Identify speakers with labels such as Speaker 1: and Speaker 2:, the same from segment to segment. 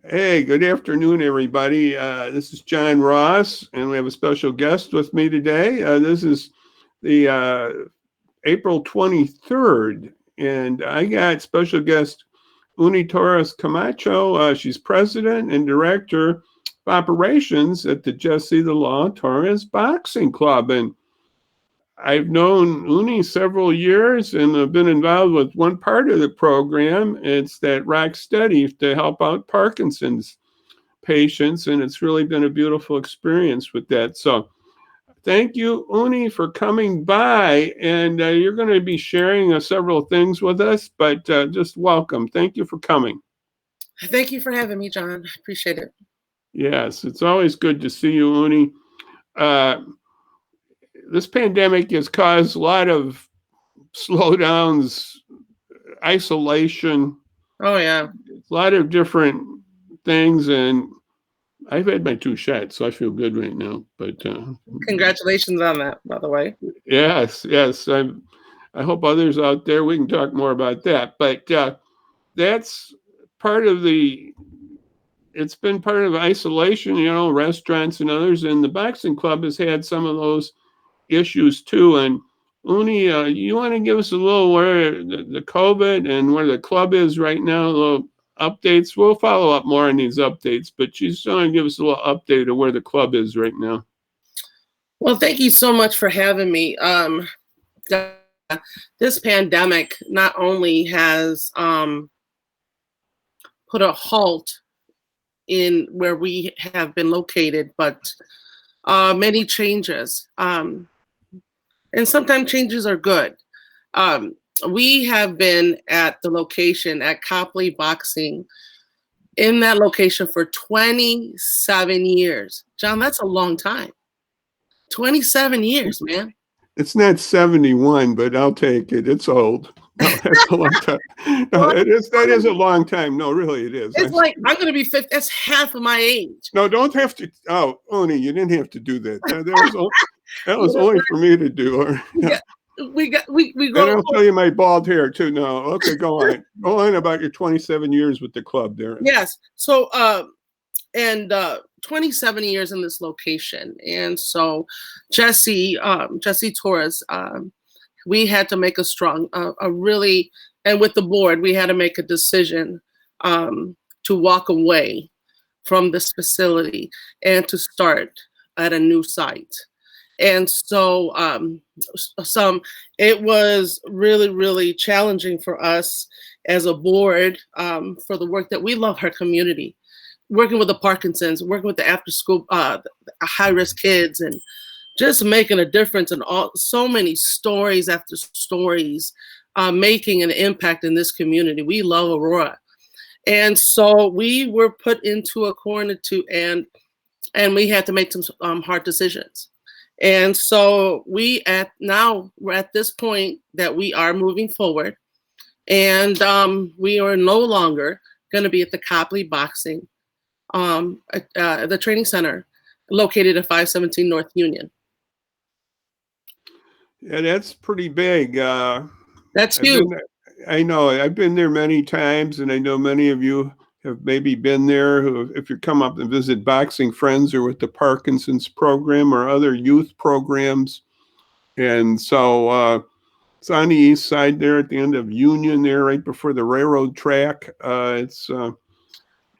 Speaker 1: Hey, good afternoon, everybody. This is John Ross, and we have a special guest with me today. This is the April 23rd, and I got special guest Uni Torres-Camacho. She's president and director of operations at the Jesse the Law Torres Boxing Club. And I've known Uni several years and I've been involved with one part of the program. It's that Rock Steady to help out Parkinson's patients, and it's really been a beautiful experience with that. So thank you, Uni, for coming by, and you're going to be sharing several things with us, but just welcome. Thank you for coming.
Speaker 2: Thank you for having me, John. I appreciate it.
Speaker 1: Yes, it's always good to see you, Uni. This pandemic has caused a lot of slowdowns, isolation.
Speaker 2: Oh, yeah.
Speaker 1: A lot of different things, and I've had my 2 shots, so I feel good right now. But
Speaker 2: congratulations on that, by the way.
Speaker 1: Yes. I hope others out there, we can talk more about that. But that's part of it's been part of isolation, restaurants and others. And the boxing club has had some of those issues too. And Uni, you want to give us a little where the COVID and where the club is right now, a little updates? We'll follow up more on these updates, but she's going to give us a little update of where the club is right now.
Speaker 2: Well, thank you so much for having me. This pandemic not only has put a halt in where we have been located, but many changes. And sometimes changes are good. We have been at the location at Copley Boxing in that location for 27 years. John, that's a long time. 27 years, man.
Speaker 1: It's not 71, but I'll take it. It's old. No, that's a long time. No, that is a long time. No, really, it is.
Speaker 2: It's like, I'm going to be 50. That's half of my age.
Speaker 1: No, don't have to. Oh, Oni, you didn't have to do that. That was only for me to do.
Speaker 2: Yeah. We go.
Speaker 1: And I'll show you my bald hair too. No, okay, go on. Go on about your 27 years with the club there.
Speaker 2: Yes. So, 27 years in this location, and so Jesse Torres, we had to make and with the board, we had to make a decision to walk away from this facility and to start at a new site. And so it was really, really challenging for us as a board for the work that we love our community, working with the Parkinsons, working with the after school, high-risk kids, and just making a difference in so many stories after stories, making an impact in this community. We love Aurora. And so we were put into a corner and we had to make some hard decisions. And so we're at this point that we are moving forward, and we are no longer going to be at the Copley Boxing, the training center located at 517 North Union.
Speaker 1: Yeah, that's pretty big.
Speaker 2: That's huge.
Speaker 1: I know. I've been there many times, and I know many of you have maybe been there, if you come up and visit Boxing Friends or with the Parkinson's program or other youth programs. And so it's on the east side there at the end of Union there, right before the railroad track. What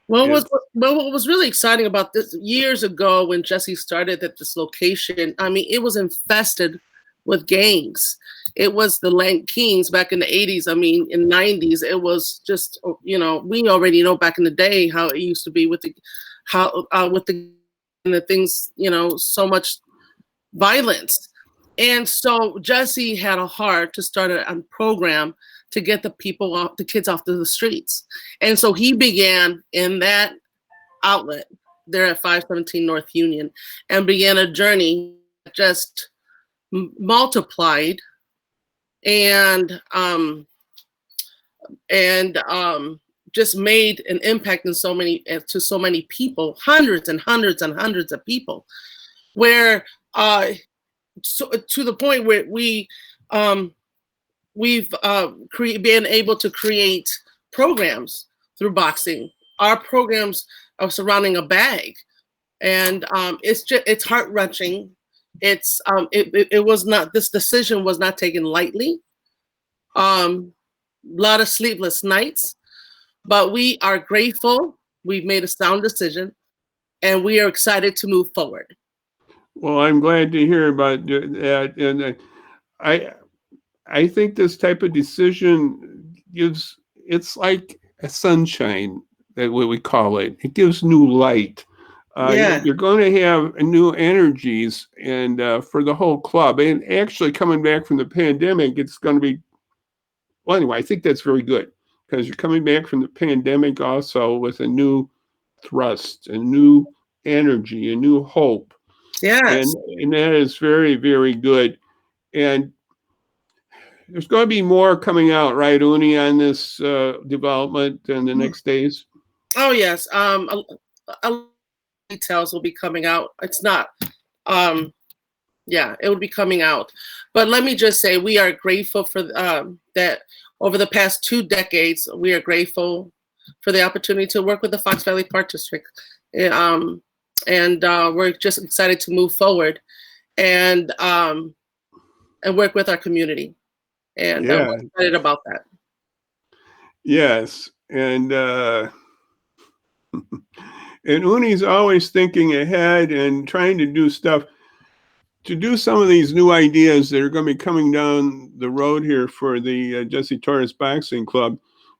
Speaker 2: was really exciting about this, years ago when Jesse started at this location, I mean, it was infested with gangs. It was the Lank Kings back in the 80s. I mean, in the 90s, it was just, we already know back in the day how it used to be with the things, so much violence. And so Jesse had a heart to start a program to get the kids off the streets. And so he began in that outlet there at 517 North Union and began a journey that just multiplied and just made an impact to so many people, hundreds and hundreds and hundreds of people, where to the point where we've been able to create programs through boxing our programs are surrounding a bag, and it's heart wrenching. It was not, this decision was not taken lightly. A lot of sleepless nights, but we are grateful. We've made a sound decision, and we are excited to move forward.
Speaker 1: Well, I'm glad to hear about that, and I I think this type of decision gives, it's like a sunshine, that what we call it. It gives new light.
Speaker 2: Yeah.
Speaker 1: You're going to have new energies, and for the whole club. And actually, coming back from the pandemic, it's going to be, well, anyway, I think that's very good, because you're coming back from the pandemic also with a new thrust, a new energy, a new hope. And,
Speaker 2: Yes.
Speaker 1: and that is very, very good. And there's going to be more coming out, right, Uni, on this development in the next days?
Speaker 2: Oh yes. A lot of details will be coming out. It's not. Yeah, it will be coming out. But let me just say, we are grateful for that. Over the past 2 decades, we are grateful for the opportunity to work with the Fox Valley Park District, and we're just excited to move forward and work with our community. And
Speaker 1: Yeah.
Speaker 2: we're excited about that.
Speaker 1: Yes. And and Uni's always thinking ahead and trying to do stuff, to do some of these new ideas that are going to be coming down the road here for the Jesse Torres Boxing Club.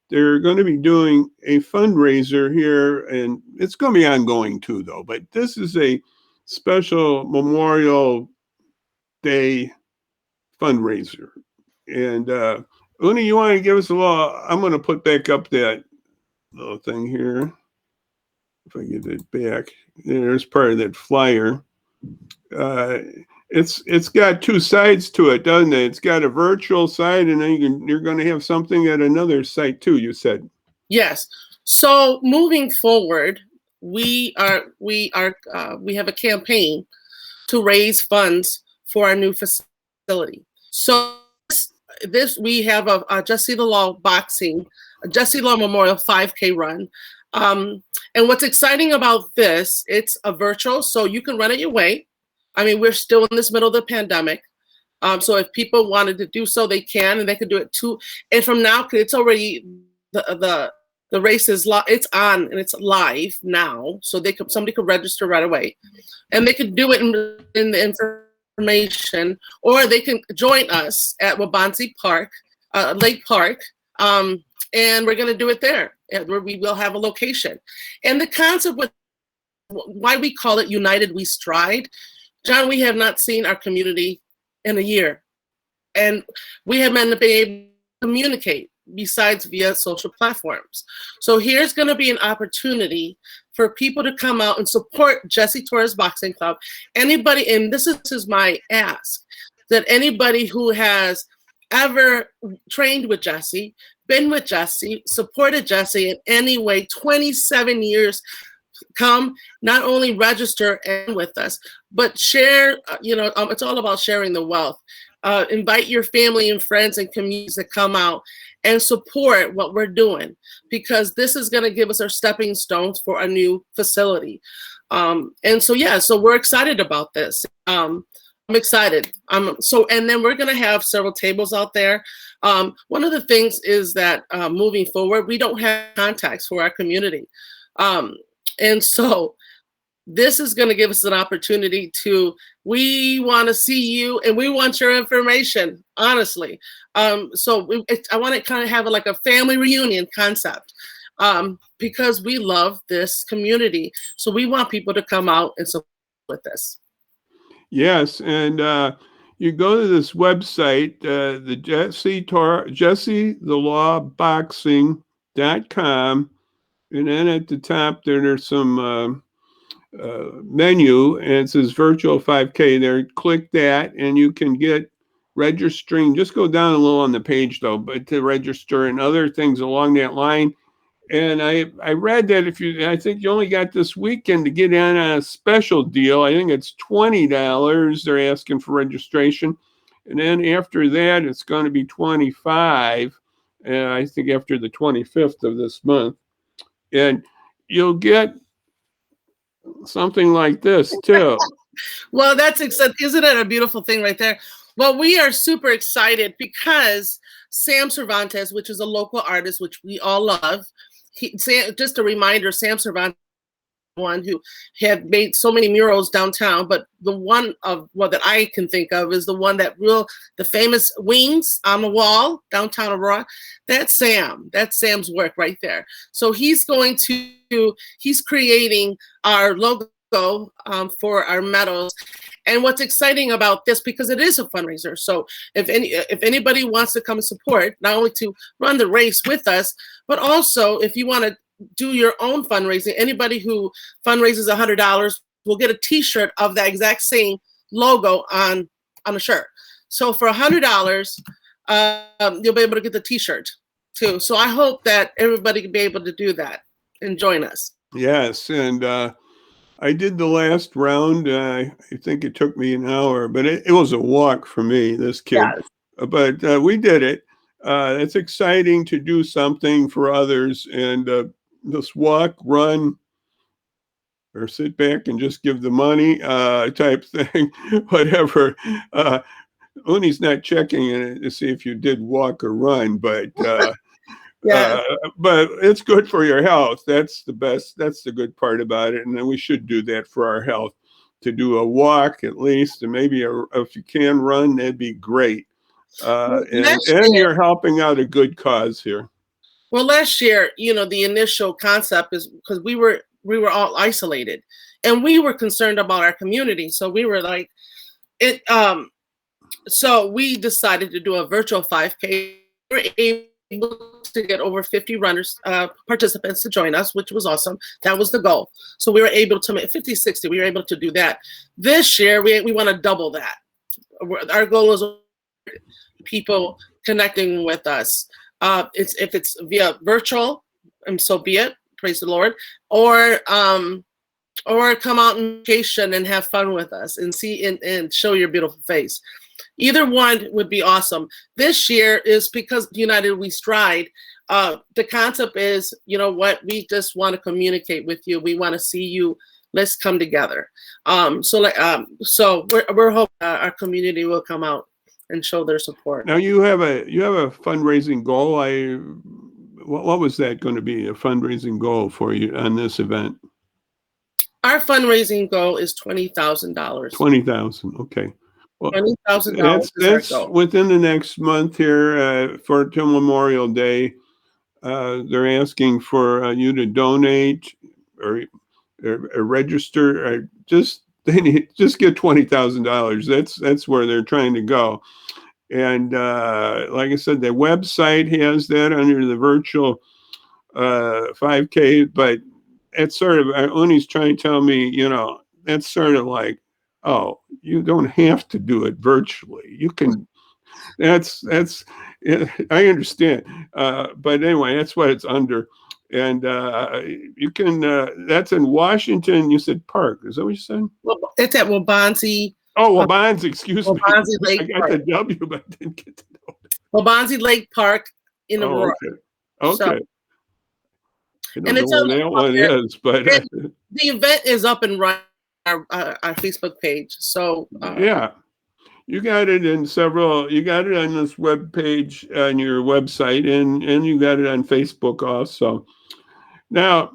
Speaker 1: They're going to be doing a fundraiser here, and it's going to be ongoing too, though. But this is a special Memorial Day fundraiser. And Uni, you want to give us a little? I'm going to put back up that little thing here. If I get it back, there's part of that flyer. Uh, it's got 2 sides to it, doesn't it? It's got a virtual side, and then you're going to have something at another site too, you said.
Speaker 2: Yes. So moving forward, we have a campaign to raise funds for our new facility. So this we have a Jesse the Law Jesse Law Memorial 5K run. And what's exciting about this, it's a virtual, so you can run it your way. I mean, we're still in this middle of the pandemic. So if people wanted to do so, they can, and they can do it too. And from now, it's already the race is it's on and it's live now, so somebody could register right away, and they could do it in the information, or they can join us at Wabansi Park, Lake Park, and we're going to do it there, where we will have a location. And the concept with why we call it United We Stride, John, we have not seen our community in a year, and we have been able to communicate besides via social platforms. So here's going to be an opportunity for people to come out and support Jesse Torres Boxing Club. Anybody, and this is my ask, that anybody who has ever trained with Jesse, been with Jesse, supported Jesse in any way, 27 years, come, not only register and with us, but share. It's all about sharing the wealth. Invite your family and friends and communities to come out and support what we're doing, because this is going to give us our stepping stones for a new facility. And so we're excited about this. I'm excited. And then we're going to have several tables out there. One of the things is that moving forward, we don't have contacts for our community. And so this is going to give us an opportunity we want to see you, and we want your information, honestly. I want to kind of have like a family reunion concept, because we love this community. So we want people to come out and support with this.
Speaker 1: Yes, and you go to this website, the JesseTheLawBoxing.com, and then at the top there's some menu, and it says virtual 5K there. Click that, and you can get registering. Just go down a little on the page, though, but to register and other things along that line. And I read that I think you only got this weekend to get in on a special deal. I think it's $20 they're asking for registration. And then after that, it's going to be $25, I think after the 25th of this month. And you'll get something like this too.
Speaker 2: Well, that's isn't it a beautiful thing right there? Well, we are super excited because Sam Cervantes, which is a local artist, which we all love. Just a reminder, Sam Cervantes, one who had made so many murals downtown, but the one that I can think of is the one the famous wings on the wall downtown Aurora. That's Sam. That's Sam's work right there. So he's creating our logo for our medals. And what's exciting about this, because it is a fundraiser, so if anybody wants to come and support, not only to run the race with us, but also if you want to do your own fundraising, anybody who fundraises $100 will get a T-shirt of that exact same logo on a shirt. So for $100, you'll be able to get the T-shirt too. So I hope that everybody can be able to do that and join us.
Speaker 1: Yes, and I did the last round. I think it took me an hour, but it was a walk for me, this kid.
Speaker 2: Yes.
Speaker 1: But we did it. It's exciting to do something for others, and this walk, run, or sit back and just give the money type thing, whatever. Uni's not checking it to see if you did walk or run, but
Speaker 2: Yes.
Speaker 1: but it's good for your health. That's the best. That's the good part about it. And then we should do that for our health, to do a walk at least, and maybe if you can run, that'd be great. And you're helping out a good cause here.
Speaker 2: Well, last year, the initial concept is because we were all isolated, and we were concerned about our community. So we were like, so we decided to do a virtual 5K. We were able to get over 50 runners, participants to join us, which was awesome. That was the goal. So we were able to make 50, 60. We were able to do that. This year, we want to double that. Our goal is people connecting with us. If it's via virtual, and so be it. Praise the Lord. Or come out on vacation and have fun with us and see and show your beautiful face. Either one would be awesome. This year is because United We Stride. The concept is, we just want to communicate with you. We want to see you. Let's come together. So we're hoping our community will come out and show their support.
Speaker 1: Now you have a fundraising goal. What was that going to be, a fundraising goal for you on this event?
Speaker 2: Our fundraising goal is $20,000.
Speaker 1: $20,000. Okay. Well,
Speaker 2: $20,000.
Speaker 1: That's within the next month here till Memorial Day. They're asking for you to donate or register. They need just get $20,000. That's where they're trying to go. And like I said, the website has that under the virtual 5K, but it's sort of, Uni's trying to tell me, that's sort of like, oh, you don't have to do it virtually. You can, I understand. But anyway, that's what it's under. And you can, that's in Washington, you said Park. Is that what you said?
Speaker 2: Well, it's at Waubonsie.
Speaker 1: Oh, Waubonsie, excuse me.
Speaker 2: Waubonsie Lake
Speaker 1: I got the W, but I didn't get the W.
Speaker 2: Waubonsie Lake Park in Aurora.
Speaker 1: Okay.
Speaker 2: So,
Speaker 1: And it's on that one is, but
Speaker 2: the event is up and running on our Facebook page. So
Speaker 1: yeah, you got it in several. You got it on this web page on your website, and you got it on Facebook also. Now,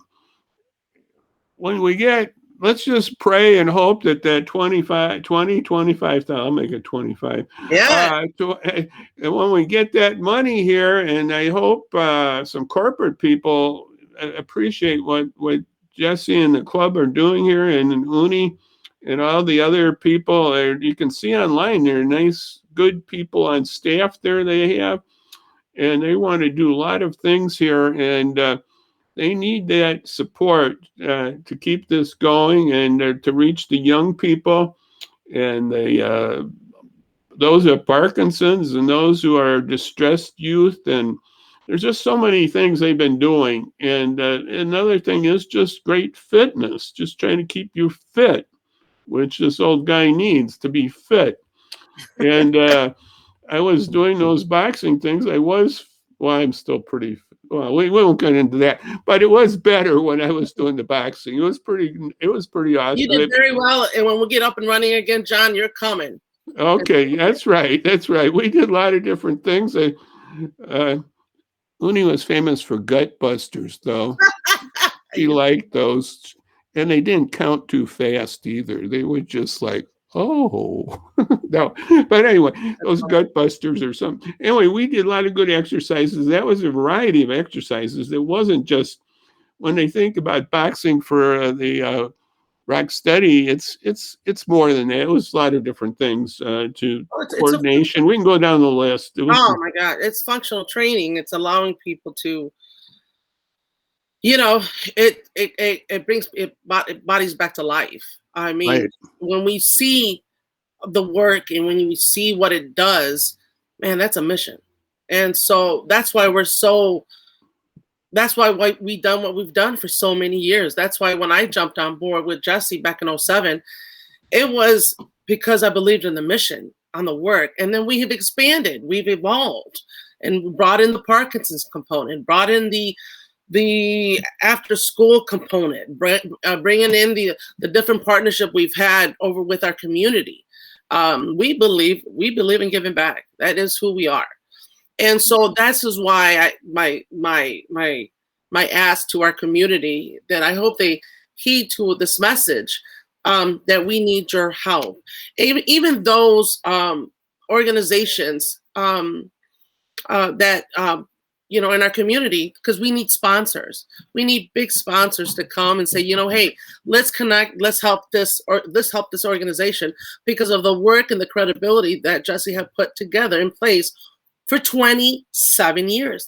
Speaker 1: when we get, let's just pray and hope that 25,000, I'll make it 25.
Speaker 2: Yeah.
Speaker 1: And when we get that money here, and I hope some corporate people appreciate what Jesse and the club are doing here, and Uni and all the other people. You can see online, they're nice, good people on staff there they have, and they want to do a lot of things here, and they need that support to keep this going and to reach the young people and those who have Parkinson's and those who are distressed youth. And there's just so many things they've been doing. And another thing is just great fitness, just trying to keep you fit, which this old guy needs to be fit. And I was doing those boxing things. I'm still pretty well, we won't get into that, but it was better when I was doing the boxing. It was pretty
Speaker 2: You
Speaker 1: awesome.
Speaker 2: did very well, and when we get up and running again, John, you're coming.
Speaker 1: Okay, that's right. That's right. We did a lot of different things. Uni was famous for gut busters, though. She liked those, and they didn't count too fast either. They were just like, oh, no. But anyway, those gut busters or something. Anyway, we did a lot of good exercises. That was a variety of exercises. It wasn't just when they think about boxing for the rock steady, it's more than that. It was a lot of different things to coordination. We can go down the list.
Speaker 2: Oh my God, it's functional training. It's allowing people to, it brings bodies back to life. I mean,
Speaker 1: right.
Speaker 2: When we see the work and when we see what it does, man, that's a mission. And so that's why we've done what we've done for so many years. That's why when I jumped on board with Jesse back in 2007, it was because I believed in the mission, on the work. And then we have expanded, we've evolved, and brought in the Parkinson's component, brought in the after school component, bringing in the different partnership we've had over with our community. We believe in giving back. That is who we are. And so that's is why my ask to our community, that I hope they heed to this message, that we need your help. Even those organizations that in our community, because we need sponsors. We need big sponsors to come and say, hey, let's connect, let's help this organization, because of the work and the credibility that Jesse had put together in place for 27 years.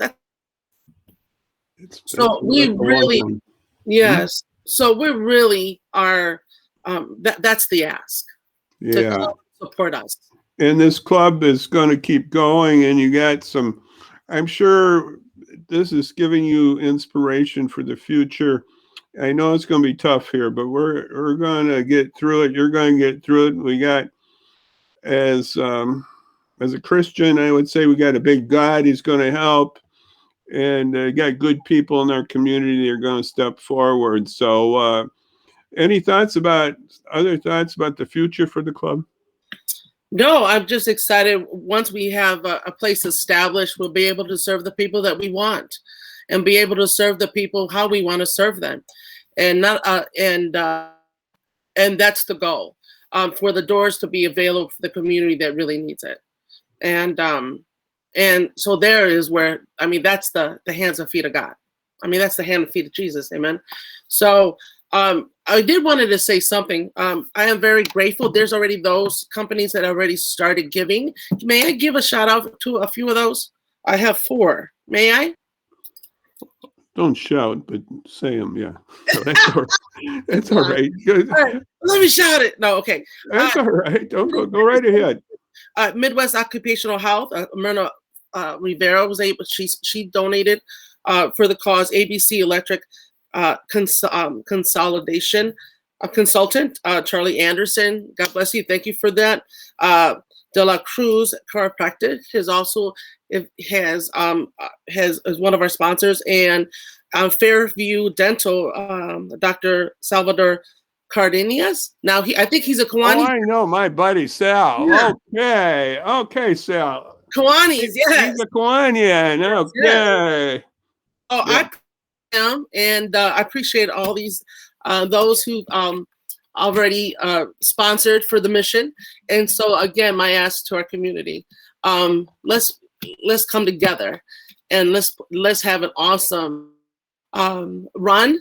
Speaker 2: So we really are. That's the ask.
Speaker 1: Yeah.
Speaker 2: To support us.
Speaker 1: And this club is going to keep going, and you got some. I'm sure this is giving you inspiration for the future. I know it's going to be tough here, but we're going to get through it. You're going to get through it. We got as a Christian, I would say we got a big God. He's going to help, and got good people in our community that are going to step forward. So, any other thoughts about the future for the club?
Speaker 2: No, I'm just excited. Once we have a place established, we'll be able to serve the people that we want, and be able to serve the people how we want to serve them, and not and that's the goal, for the doors to be available for the community that really needs it. And so there is where, that's the hands and feet of God. That's the hand and feet of Jesus. Amen. So I did wanted to say something. I am very grateful. There's already those companies that already started giving. May I give a shout out to a few of those? I have 4. May I?
Speaker 1: Don't shout, but say them. Yeah. So that's all right. That's all right. Good.
Speaker 2: All right. Let me shout it. No, okay.
Speaker 1: That's all right. Don't go right ahead.
Speaker 2: Midwest Occupational Health. Myrna Rivera was able. She donated for the cause. ABC Electric consolidation consultant Charlie Anderson. God bless you. Thank you for that. De La Cruz Chiropractic is one of our sponsors, and Fairview Dental, Dr. Salvador Cardenas. Now I think he's a Kiwanis.
Speaker 1: Oh, I know my buddy Sal. Yeah. Okay, Sal.
Speaker 2: Kiwanis, yes.
Speaker 1: He's a Kiwanian. Okay.
Speaker 2: Yes. Oh, yeah. I am, and I appreciate all those who already sponsored for the mission. And so again, my ask to our community, let's come together, and let's have an awesome run,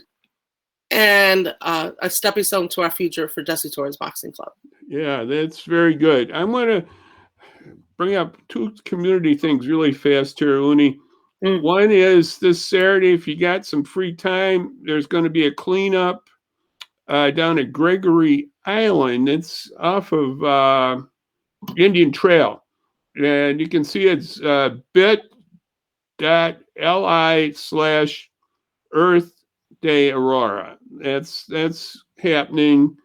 Speaker 2: and a stepping stone to our future for Jesse Torres Boxing Club.
Speaker 1: Yeah, that's very good. I'm going to bring up 2 community things really fast here, Uni. One is this Saturday, if you got some free time, there's going to be a cleanup down at Gregory Island. It's off of Indian Trail. And you can see it's bit.li/Earth Day Aurora. That's happening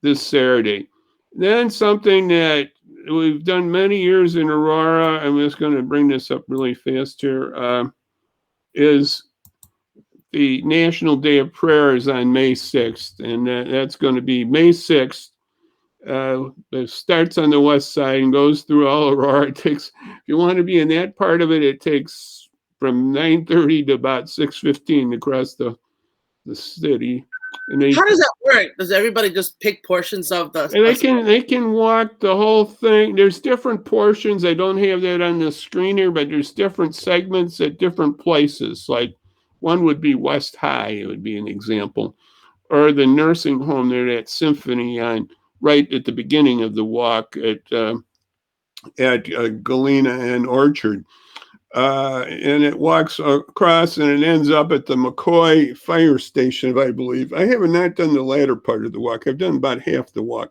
Speaker 1: this Saturday. Then something that we've done many years in Aurora. I'm just going to bring this up really fast here. Is the National Day of Prayer is on May 6th, and that's going to be May 6th. It starts on the west side and goes through all Aurora. It takes, if you want to be in that part of it, it takes from 9:30 to about 6:15 across the city. And
Speaker 2: how does that work? Does everybody just pick portions of the?
Speaker 1: They can walk the whole thing. There's different portions. I don't have that on the screen here, but there's different segments at different places. Like one would be West High. It would be an example, or the nursing home there at Symphony on right at the beginning of the walk at Galena and Orchard. And it walks across and it ends up at the McCoy Fire Station, I believe. I have not done the latter part of the walk. I've done about half the walk.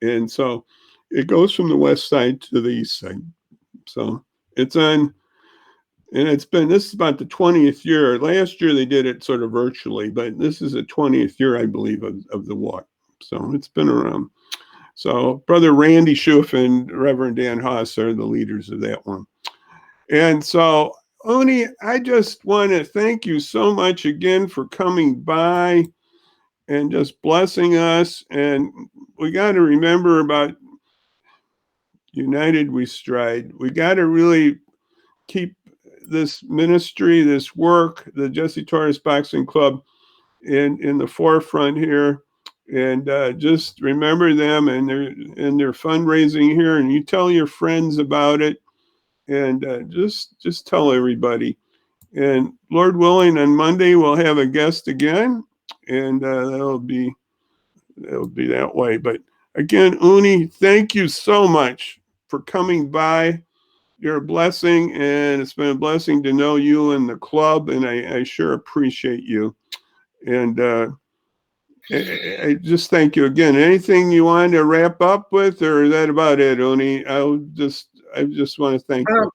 Speaker 1: And so it goes from the west side to the east side. So it's on, and this is about the 20th year. Last year they did it sort of virtually, but this is the 20th year, I believe, of the walk. So it's been around. So Brother Randy Schoof and Reverend Dan Haas are the leaders of that one. And so, Uni, I just want to thank you so much again for coming by and just blessing us. And we got to remember about United We Stride. We got to really keep this ministry, this work, the Jesse Torres Boxing Club in the forefront here. And just remember them and their fundraising here. And you tell your friends about it. And just tell everybody. And Lord willing, on Monday we'll have a guest again, and that'll be that way. But again, Uni, thank you so much for coming by. You're a blessing, and it's been a blessing to know you and the club, and I sure appreciate you. And I just thank you again. Anything you want to wrap up with, or is that about it, Uni? I just want to thank you.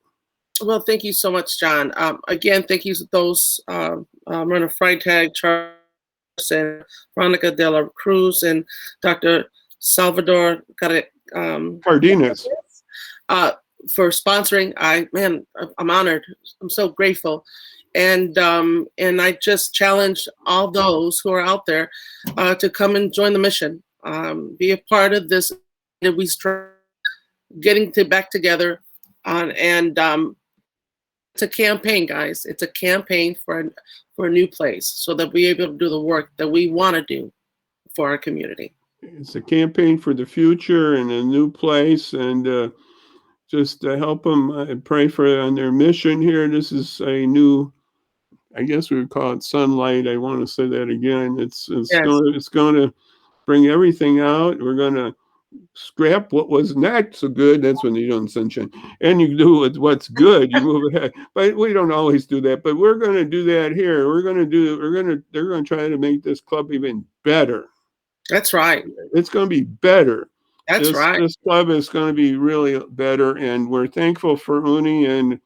Speaker 2: Well, thank you so much, John. Again, thank you to those Myrna Freitag, Charles, and Veronica de la Cruz, and Dr. Salvador
Speaker 1: Cardenas.
Speaker 2: For sponsoring. I'm honored. I'm so grateful. And I just challenge all those who are out there to come and join the mission. Be a part of this. We start getting back together and it's a campaign, guys. It's a campaign for a new place so that we're able to do the work that we want to do for our community.
Speaker 1: It's a campaign for the future and a new place, and just to help them pray for on their mission here. This is a new, I guess we would call it sunlight. I want to say that again. It's going to bring everything out. We're going to scrap what was not so good. That's when you don't sunshine, and you do with what's good. You move ahead, but we don't always do that. But we're going to do that here. They're going to try to make this club even better.
Speaker 2: That's right.
Speaker 1: It's going to be better.
Speaker 2: That's right.
Speaker 1: This club is going to be really better, and we're thankful for Uni and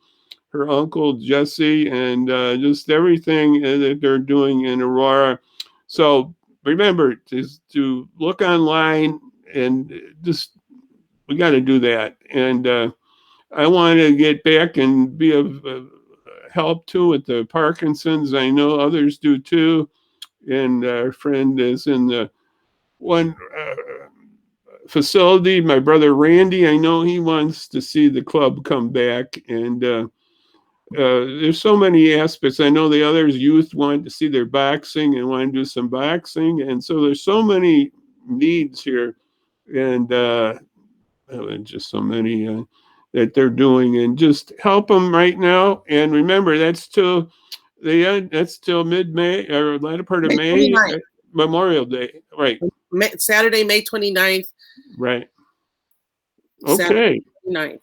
Speaker 1: her uncle Jesse and just everything that they're doing in Aurora. So remember to look online. And just, we got to do that. And I want to get back and be of help too with the Parkinson's. I know others do too. And our friend is in the one facility. My brother Randy, I know he wants to see the club come back. And there's so many aspects. I know the others youth want to see their boxing and want to do some boxing. And so there's so many needs here. And just so many that they're doing, and just help them right now. And remember, that's till mid-May or latter part of May, Memorial Day, right?
Speaker 2: Saturday, May 29th.
Speaker 1: Right. Okay.
Speaker 2: 29th.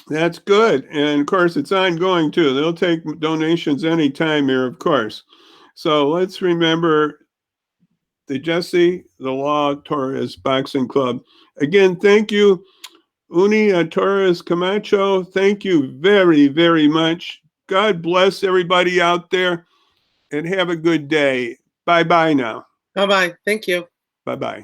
Speaker 1: That's good. And of course, it's ongoing too. They'll take donations anytime here, of course. So let's remember the Jesse Torres Boxing Club. Again, thank you, Uni Torres-Camacho. Thank you very, very much. God bless everybody out there, and have a good day. Bye-bye now.
Speaker 2: Bye-bye. Thank you.
Speaker 1: Bye-bye.